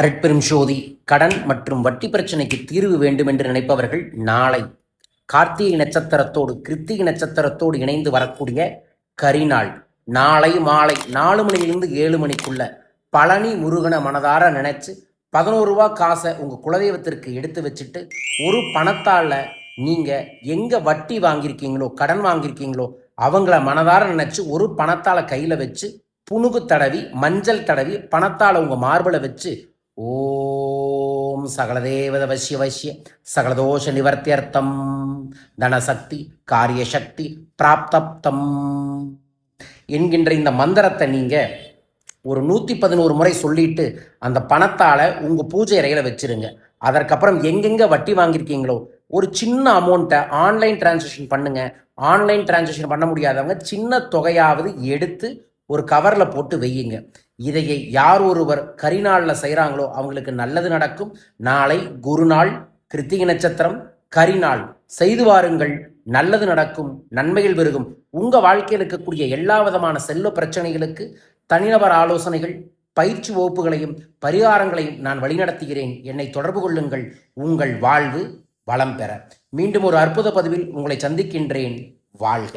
அருட்பெரும் ஜோதி. கடன் மற்றும் வட்டி பிரச்சனைக்கு தீர்வு வேண்டும் என்று நினைப்பவர்கள் நாளை கார்த்திகை நட்சத்திரத்தோடு கிருத்திகை நட்சத்திரத்தோடு இணைந்து வரக்கூடிய கரிநாள் நாளை மாலை 4 மணிலிருந்து 7 மணிக்குள்ள பழனி முருகனை மனதார நினைச்சு 11 ரூபா காசை உங்கள் குலதெய்வத்திற்கு எடுத்து வச்சுட்டு ஒரு பணத்தால் நீங்கள் எங்கே வட்டி வாங்கியிருக்கீங்களோ கடன் வாங்கியிருக்கீங்களோ அவங்கள மனதார நினச்சி ஒரு பணத்தால் கையில் வச்சு புணுகு தடவி மஞ்சள் தடவி பணத்தால் உங்கள் மார்பிளை வச்சு ஓம் சகலதேவத வசிய வசிய சகலதோஷ நிவர்த்தியர்த்தம் தனசக்தி காரியசக்தி பிராப்தப்தம் என்கின்ற இந்த மந்திரத்தை நீங்கள் ஒரு 111 முறை சொல்லிட்டு அந்த பணத்தால் உங்கள் பூஜை அறையில் வச்சுருங்க. அதற்கப்புறம் எங்கெங்கே வட்டி வாங்கியிருக்கீங்களோ ஒரு சின்ன அமௌண்ட்டை ஆன்லைன் டிரான்சாக்ஷன் பண்ணுங்கள். ஆன்லைன் டிரான்சாக்ஷன் பண்ண முடியாதவங்க சின்ன தொகையாவது எடுத்து ஒரு கவரில் போட்டு வையுங்க. இதையை யார் ஒருவர் கரிநாளில் செய்கிறாங்களோ அவங்களுக்கு நல்லது நடக்கும். நாளை குருநாள், கிருத்திகை நட்சத்திரம், கரிநாள் செய்து வாருங்கள். நல்லது நடக்கும், நன்மைகள் பெருகும். உங்கள் வாழ்க்கையில் இருக்கக்கூடிய எல்லா விதமான செல்வ பிரச்சனைகளுக்கு தனிநபர் ஆலோசனைகள், பயிற்சி வகுப்புகளையும் பரிகாரங்களையும் நான் வழிநடத்துகிறேன். என்னை தொடர்பு கொள்ளுங்கள். உங்கள் வாழ்வு வளம் பெற. மீண்டும் ஒரு அற்புத பதிவில் உங்களை சந்திக்கின்றேன். வாழ்க.